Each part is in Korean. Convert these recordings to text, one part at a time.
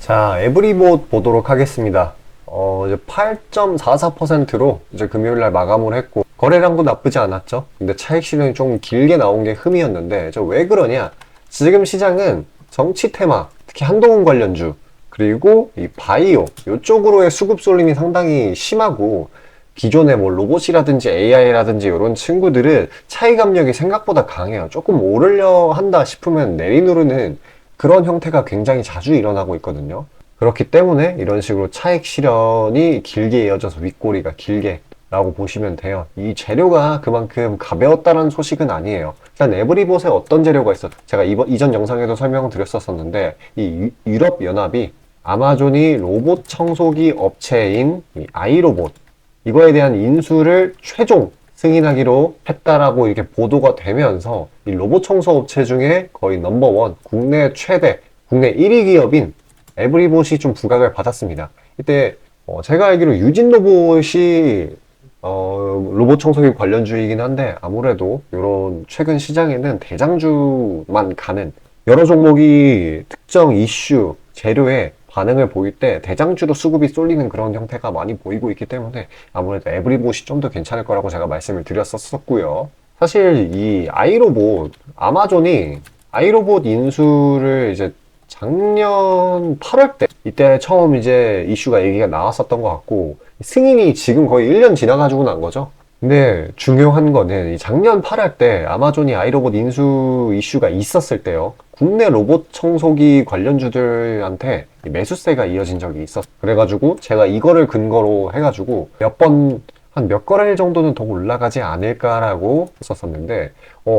자, 에브리봇 보도록 하겠습니다. 이제 8.44%로 이제 금요일날 마감을 했고, 거래량도 나쁘지 않았죠. 근데 차익 실현이 좀 길게 나온 게 흠이었는데, 저 왜 그러냐? 지금 시장은 정치 테마, 특히 한동훈 관련주, 그리고 이 바이오, 이쪽으로의 수급 쏠림이 상당히 심하고, 기존의 뭐 로봇이라든지 AI라든지 이런 친구들은 차익 압력이 생각보다 강해요. 조금 오르려 한다 싶으면 내리누르는 그런 형태가 굉장히 자주 일어나고 있거든요. 그렇기 때문에 이런 식으로 차익 실현이 길게 이어져서 윗꼬리가 길게 라고 보시면 돼요. 이 재료가 그만큼 가벼웠다는 소식은 아니에요. 일단 에브리봇에 어떤 재료가 있어? 제가 이전 영상에도 설명을 드렸었는데 이 유럽연합이 아마존이 로봇 청소기 업체인 이 아이로봇 이거에 대한 인수를 최종 승인하기로 했다라고 이렇게 보도가 되면서 이 로봇 청소 업체 중에 거의 넘버원, 국내 최대, 국내 1위 기업인 에브리봇이 좀 부각을 받았습니다. 이때 제가 알기로 유진로봇이 로봇 청소기 관련주이긴 한데 아무래도 이런 최근 시장에는 대장주만 가는 여러 종목이 특정 이슈, 재료에 반응을 보일 때 대장주로 수급이 쏠리는 그런 형태가 많이 보이고 있기 때문에 아무래도 에브리봇이 좀 더 괜찮을 거라고 제가 말씀을 드렸었고요. 사실 이 아이로봇, 아마존이 아이로봇 인수를 이제 작년 8월 때 이때 처음 이제 이슈가 얘기가 나왔었던 것 같고 승인이 지금 거의 1년 지나가지고 난 거죠. 근데 중요한 거는 작년 8월 때 아마존이 아이로봇 인수 이슈가 있었을 때요. 국내 로봇 청소기 관련주들한테 매수세가 이어진 적이 있었어요. 그래가지고 제가 이거를 근거로 해가지고 한 몇 거래일 정도는 더 올라가지 않을까라고 했었었는데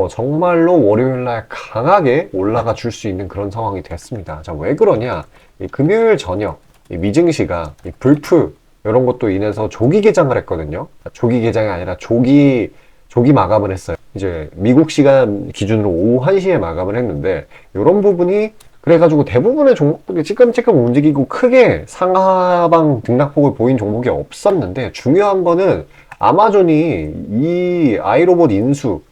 정말로 월요일날 강하게 올라가 줄 수 있는 그런 상황이 됐습니다. 자, 왜 그러냐? 금요일 저녁 미증시가 불프 이런 것도 인해서 조기 개장을 했거든요. 조기 개장이 아니라 조기 마감을 했어요. 이제 미국 시간 기준으로 오후 1시에 마감을 했는데 이런 부분이 그래가지고 대부분의 종목들이 찌끔찌끔 움직이고 크게 상하방 등락폭을 보인 종목이 없었는데 중요한 거는 아마존이 이 아이로봇 인수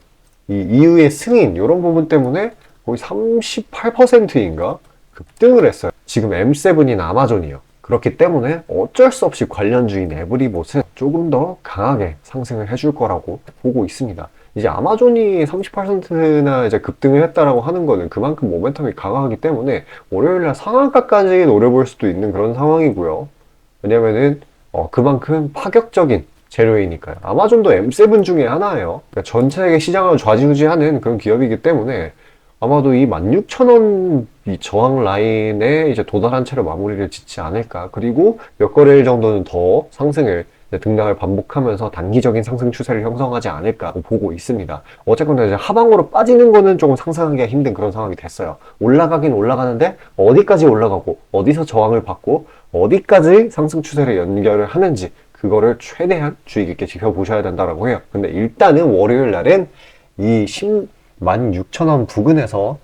이 이후의 승인 이런 부분 때문에 거의 38%인가 급등을 했어요. 지금 M7인 아마존이요. 그렇기 때문에 어쩔 수 없이 관련주인 에브리봇은 조금 더 강하게 상승을 해줄 거라고 보고 있습니다. 이제 아마존이 30%나 이제 급등을 했다라고 하는 거는 그만큼 모멘텀이 강하기 때문에 월요일날 상한가까지 노려볼 수도 있는 그런 상황이고요. 왜냐면은 그만큼 파격적인 재료이니까요. 아마존도 M7 중에 하나예요. 그러니까 전 세계 시장을 좌지우지하는 그런 기업이기 때문에 아마도 이 16,000원 이 저항 라인에 이제 도달한 채로 마무리를 짓지 않을까. 그리고 몇 거래일 정도는 더 상승을 등락을 반복하면서 단기적인 상승 추세를 형성하지 않을까 보고 있습니다. 어쨌거나 이제 하방으로 빠지는 거는 조금 상상하기가 힘든 그런 상황이 됐어요. 올라가긴 올라가는데 어디까지 올라가고 어디서 저항을 받고 어디까지 상승 추세를 연결을 하는지 그거를 최대한 주의 깊게 지켜보셔야 된다고 해요. 근데 일단은 월요일 날은 이 16,000원 부근에서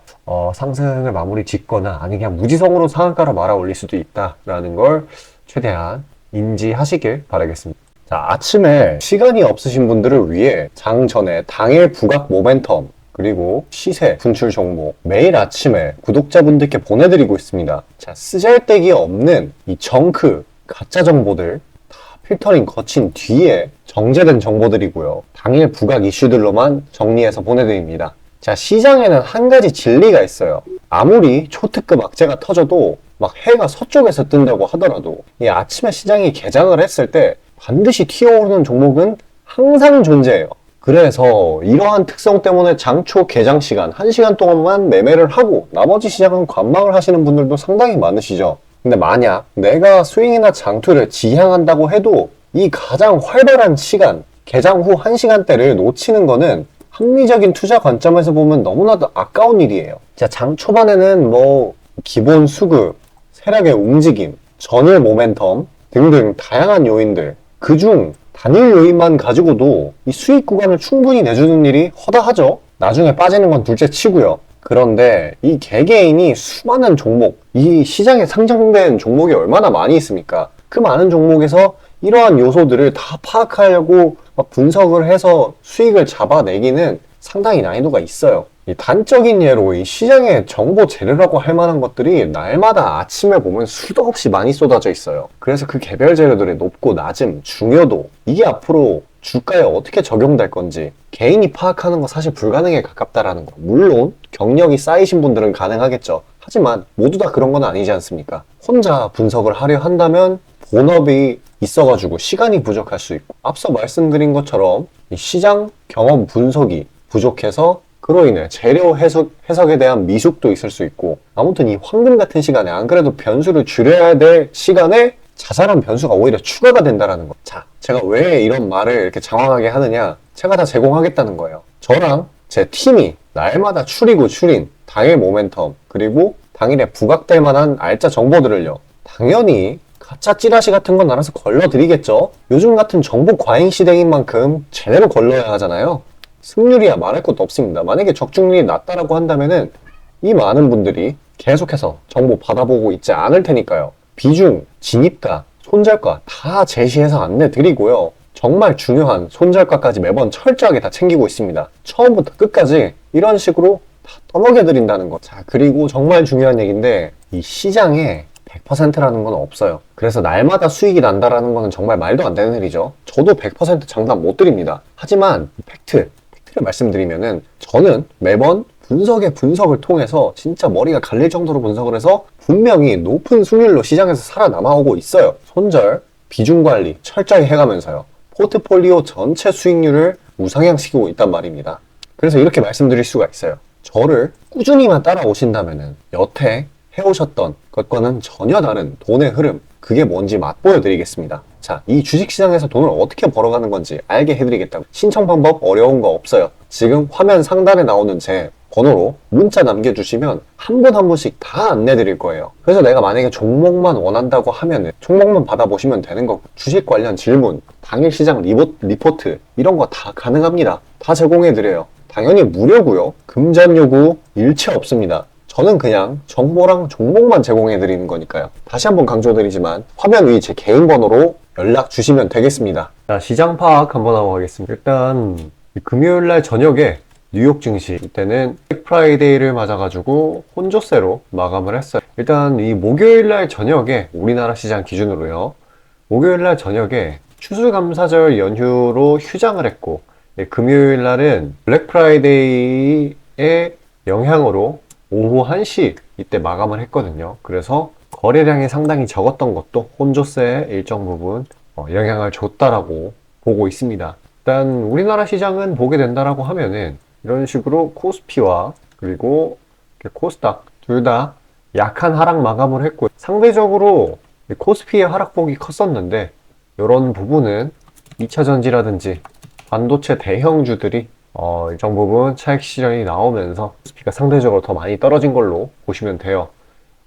상승을 마무리 짓거나 아니 그냥 무지성으로 상한가로 말아 올릴 수도 있다라는 걸 최대한 인지하시길 바라겠습니다. 자, 아침에 시간이 없으신 분들을 위해 장 전에 당일 부각 모멘텀 그리고 시세 분출 종목 매일 아침에 구독자분들께 보내드리고 있습니다. 자, 쓰잘데기 없는 이 정크 가짜 정보들 다 필터링 거친 뒤에 정제된 정보들이고요. 당일 부각 이슈들로만 정리해서 보내드립니다. 자, 시장에는 한 가지 진리가 있어요. 아무리 초특급 악재가 터져도 막 해가 서쪽에서 뜬다고 하더라도 이 아침에 시장이 개장을 했을 때 반드시 튀어오르는 종목은 항상 존재해요. 그래서 이러한 특성 때문에 장초 개장 시간 1시간 동안만 매매를 하고 나머지 시장은 관망을 하시는 분들도 상당히 많으시죠. 근데 만약 내가 스윙이나 장투를 지향한다고 해도 이 가장 활발한 시간 개장 후 1시간대를 놓치는 거는 합리적인 투자 관점에서 보면 너무나도 아까운 일이에요. 자, 장 초반에는 뭐 기본 수급, 세력의 움직임, 전일 모멘텀 등등 다양한 요인들 그중 단일 요인만 가지고도 이 수익 구간을 충분히 내주는 일이 허다하죠. 나중에 빠지는 건 둘째 치고요. 그런데 이 개개인이 수많은 종목, 이 시장에 상장된 종목이 얼마나 많이 있습니까? 그 많은 종목에서 이러한 요소들을 다 파악하려고 분석을 해서 수익을 잡아내기는 상당히 난이도가 있어요. 이 단적인 예로 이 시장의 정보 재료라고 할 만한 것들이 날마다 아침에 보면 수도 없이 많이 쏟아져 있어요. 그래서 그 개별 재료들의 높고 낮음, 중요도, 이게 앞으로 주가에 어떻게 적용될 건지 개인이 파악하는 거 사실 불가능에 가깝다라는 거. 물론 경력이 쌓이신 분들은 가능하겠죠. 하지만 모두 다 그런 건 아니지 않습니까? 혼자 분석을 하려 한다면 본업이 있어가지고 시간이 부족할 수 있고, 앞서 말씀드린 것처럼 이 시장 경험 분석이 부족해서 그로 인해 재료 해석에 대한 미숙도 있을 수 있고, 아무튼 이 황금 같은 시간에 안 그래도 변수를 줄여야 될 시간에 자잘한 변수가 오히려 추가가 된다는 거. 자, 제가 왜 이런 말을 이렇게 장황하게 하느냐? 제가 다 제공하겠다는 거예요. 저랑 제 팀이 날마다 추리고 추린 당일 모멘텀, 그리고 당일에 부각될 만한 알짜 정보들을요, 당연히 가짜 찌라시 같은 건 알아서 걸러드리겠죠. 요즘 같은 정보 과잉 시대인 만큼 제대로 걸러야 하잖아요. 승률이야 말할 것도 없습니다. 만약에 적중률이 낮다라고 한다면은 이 많은 분들이 계속해서 정보 받아보고 있지 않을 테니까요. 비중, 진입가, 손절가 다 제시해서 안내드리고요. 정말 중요한 손절가까지 매번 철저하게 다 챙기고 있습니다. 처음부터 끝까지 이런 식으로 다 떠먹여드린다는 거. 자, 그리고 정말 중요한 얘기인데, 이 시장에 100%라는 건 없어요. 그래서 날마다 수익이 난다라는 거는 정말 말도 안 되는 일이죠. 저도 100% 장담 못 드립니다. 하지만 팩트를 말씀드리면은, 저는 매번 분석을 통해서 진짜 머리가 갈릴 정도로 분석을 해서 분명히 높은 수익률로 시장에서 살아남아오고 있어요. 손절, 비중 관리 철저히 해가면서요. 포트폴리오 전체 수익률을 우상향시키고 있단 말입니다. 그래서 이렇게 말씀드릴 수가 있어요. 저를 꾸준히만 따라오신다면은 여태 해오셨던 것과는 전혀 다른 돈의 흐름, 그게 뭔지 맛보여 드리겠습니다. 자, 이 주식시장에서 돈을 어떻게 벌어가는 건지 알게 해드리겠다고. 신청 방법 어려운 거 없어요. 지금 화면 상단에 나오는 제 번호로 문자 남겨주시면 한 분 한 분씩 다 안내드릴 거예요. 그래서 내가 만약에 종목만 원한다고 하면은 종목만 받아보시면 되는 거고, 주식 관련 질문, 당일 시장 리포트 이런 거 다 가능합니다. 다 제공해드려요. 당연히 무료고요. 금전 요구 일체 없습니다. 저는 그냥 정보랑 종목만 제공해드리는 거니까요. 다시 한번 강조드리지만 화면 위 제 개인 번호로 연락 주시면 되겠습니다. 자, 시장 파악 한번 하고 가겠습니다. 일단 금요일날 저녁에 뉴욕 증시, 이때는 블랙 프라이데이를 맞아가지고 혼조세로 마감을 했어요. 일단 이 목요일날 저녁에 우리나라 시장 기준으로요, 목요일날 저녁에 추수감사절 연휴로 휴장을 했고, 금요일날은 블랙 프라이데이의 영향으로 오후 1시 이때 마감을 했거든요. 그래서 거래량이 상당히 적었던 것도 혼조세에 일정 부분 영향을 줬다라고 보고 있습니다. 일단 우리나라 시장은 보게 된다라고 하면은 이런 식으로 코스피와 그리고 코스닥 둘 다 약한 하락 마감을 했고, 상대적으로 코스피의 하락폭이 컸었는데 이런 부분은 2차전지라든지 반도체 대형주들이 일정 부분 차익 실현이 나오면서 코스피가 상대적으로 더 많이 떨어진 걸로 보시면 돼요.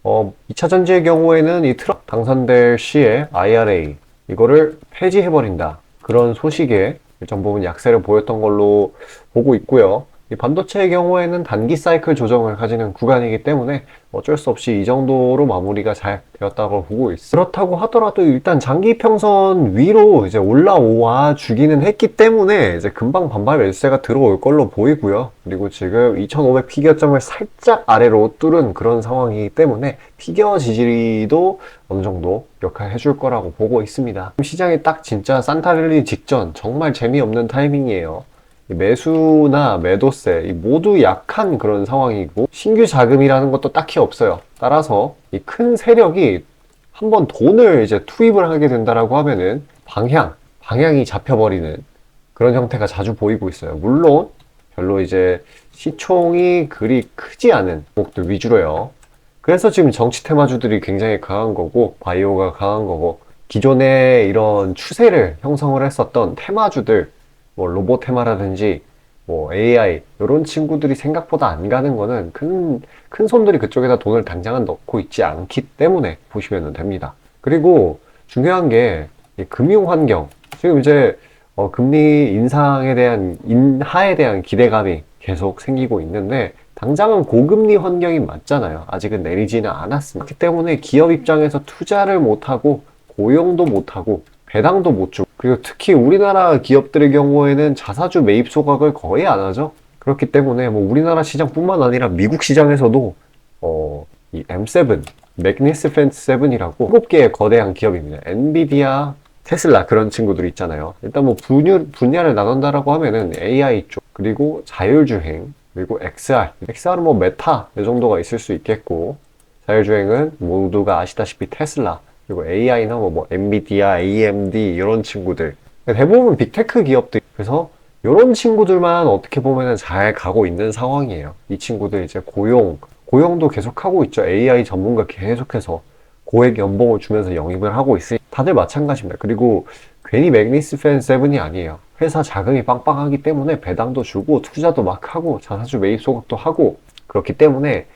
2차전지의 경우에는 이 트럼프 당선될 시에 IRA 이거를 폐지해버린다, 그런 소식에 일정 부분 약세를 보였던 걸로 보고 있고요. 이 반도체의 경우에는 단기 사이클 조정을 가지는 구간이기 때문에 어쩔 수 없이 이 정도로 마무리가 잘 되었다고 보고 있어요. 그렇다고 하더라도 일단 장기 평선 위로 이제 올라와 주기는 했기 때문에 이제 금방 반발 매수세가 들어올 걸로 보이고요. 그리고 지금 2500 피겨점을 살짝 아래로 뚫은 그런 상황이기 때문에 피겨 지지리도 어느 정도 역할해 줄 거라고 보고 있습니다. 시장이 딱 진짜 산타랠리 직전 정말 재미없는 타이밍이에요. 매수나 매도세 모두 약한 그런 상황이고, 신규 자금이라는 것도 딱히 없어요. 따라서 이 큰 세력이 한번 돈을 이제 투입을 하게 된다라고 하면은 방향이 잡혀버리는 그런 형태가 자주 보이고 있어요. 물론 별로 이제 시총이 그리 크지 않은 종목들 위주로요. 그래서 지금 정치 테마주들이 굉장히 강한 거고, 바이오가 강한 거고, 기존에 이런 추세를 형성을 했었던 테마주들, 뭐 로봇 테마라든지 뭐 AI 이런 친구들이 생각보다 안 가는 거는 큰 손들이 그쪽에다 돈을 당장은 넣고 있지 않기 때문에 보시면 됩니다. 그리고 중요한 게 금융 환경, 지금 이제 금리 인하에 대한 기대감이 계속 생기고 있는데, 당장은 고금리 환경이 맞잖아요. 아직은 내리지는 않았습니다. 그렇기 때문에 기업 입장에서 투자를 못하고 고용도 못하고 배당도 못 주고, 그리고 특히 우리나라 기업들의 경우에는 자사주 매입 소각을 거의 안 하죠. 그렇기 때문에 뭐 우리나라 시장뿐만 아니라 미국 시장에서도 이 M7, 매그니피센트 7이라고 7개의 거대한 기업입니다. 엔비디아, 테슬라 그런 친구들 있잖아요. 일단 뭐 분야를 나눈다라고 하면은 AI 쪽, 그리고 자율주행, 그리고 XR은 뭐 메타 이 정도가 있을 수 있겠고, 자율주행은 모두가 아시다시피 테슬라, 그리고 AI나 뭐 엔비디아, AMD 이런 친구들, 대부분 빅테크 기업들. 그래서 이런 친구들만 어떻게 보면은 잘 가고 있는 상황이에요. 이 친구들 이제 고용도 계속 하고 있죠. AI 전문가 계속해서 고액 연봉을 주면서 영입을 하고 있으니 다들 마찬가지입니다. 그리고 괜히 매그니피센트 7이 아니에요. 회사 자금이 빵빵하기 때문에 배당도 주고 투자도 막 하고 자사주 매입 소각도 하고, 그렇기 때문에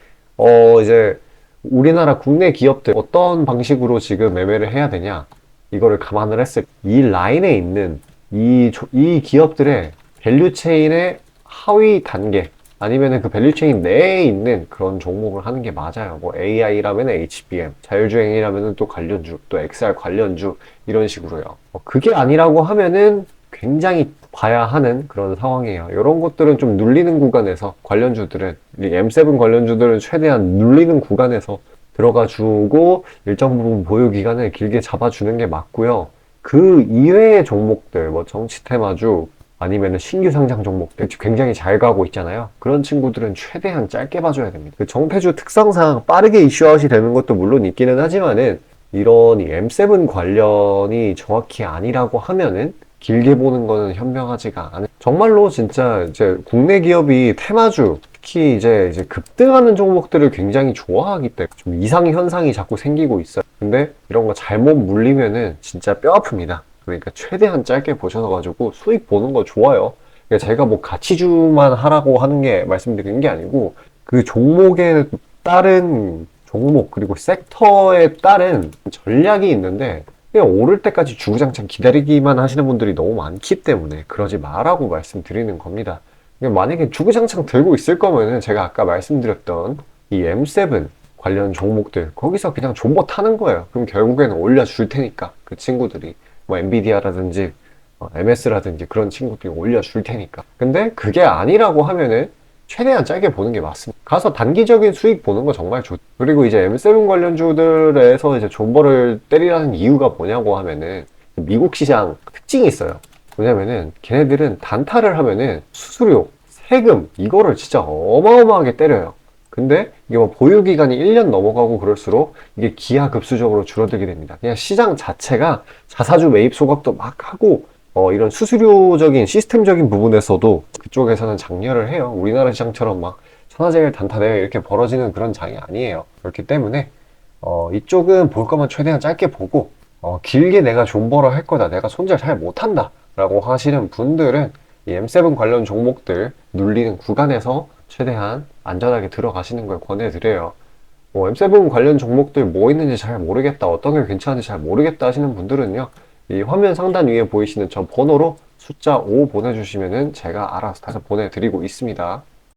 이제 우리나라 국내 기업들 어떤 방식으로 지금 매매를 해야 되냐, 이거를 감안을 했을 때 이 라인에 있는 이 기업들의 밸류체인의 하위 단계, 아니면은 그 밸류체인 내에 있는 그런 종목을 하는 게 맞아요. 뭐 AI라면 HBM, 자율주행이라면 또 관련주, 또 XR 관련주, 이런 식으로요. 그게 아니라고 하면은 굉장히 봐야 하는 그런 상황이에요. 이런 것들은 좀 눌리는 구간에서, 관련주들은, 이 M7 관련주들은 최대한 눌리는 구간에서 들어가 주고 일정 부분 보유 기간을 길게 잡아주는 게 맞고요. 그 이외의 종목들, 뭐 정치 테마주, 아니면은 신규 상장 종목들 굉장히 잘 가고 있잖아요. 그런 친구들은 최대한 짧게 봐줘야 됩니다. 그 정태주 특성상 빠르게 이슈아웃이 되는 것도 물론 있기는 하지만은, 이런 이 M7 관련이 정확히 아니라고 하면은 길게 보는 거는 현명하지가 않은. 정말로 진짜 이제 국내 기업이 테마주, 특히 이제 급등하는 종목들을 굉장히 좋아하기 때문에 좀 이상 현상이 자꾸 생기고 있어요. 근데 이런 거 잘못 물리면은 진짜 뼈 아픕니다. 그러니까 최대한 짧게 보셔가지고 수익 보는 거 좋아요. 그러니까 제가 뭐 가치주만 하라고 하는 게, 말씀드리는 게 아니고, 그 종목에 따른 종목, 그리고 섹터에 따른 전략이 있는데, 그냥 오를 때까지 주구장창 기다리기만 하시는 분들이 너무 많기 때문에 그러지 마라고 말씀드리는 겁니다. 그러니까 만약에 주구장창 들고 있을 거면은 제가 아까 말씀드렸던 이 M7 관련 종목들 거기서 그냥 존버 타는 거예요. 그럼 결국에는 올려줄 테니까, 그 친구들이 뭐 엔비디아라든지 MS라든지 그런 친구들이 올려줄 테니까. 근데 그게 아니라고 하면은 최대한 짧게 보는 게 맞습니다. 가서 단기적인 수익 보는 거 정말 좋죠. 그리고 이제 M7 관련주들에서 이제 존버를 때리라는 이유가 뭐냐고 하면은, 미국 시장 특징이 있어요. 뭐냐면은 걔네들은 단타를 하면은 수수료, 세금 이거를 진짜 어마어마하게 때려요. 근데 이게 뭐 보유기간이 1년 넘어가고 그럴수록 이게 기하급수적으로 줄어들게 됩니다. 그냥 시장 자체가 자사주 매입 소각도 막 하고, 이런 수수료적인 시스템적인 부분에서도 그쪽에서는 장려를 해요. 우리나라 시장처럼 막 천하제일 단타대회 이렇게 벌어지는 그런 장이 아니에요. 그렇기 때문에 이쪽은 볼 거면 최대한 짧게 보고, 길게 내가 존버를 할 거다, 내가 손절 잘 못한다 라고 하시는 분들은 이 M7 관련 종목들 눌리는 구간에서 최대한 안전하게 들어가시는 걸 권해드려요. 뭐 M7 관련 종목들 뭐 있는지 잘 모르겠다, 어떤 게 괜찮은지 잘 모르겠다 하시는 분들은요, 이 화면 상단 위에 보이시는 저 번호로 숫자 5 보내주시면은 제가 알아서 다시 보내드리고 있습니다.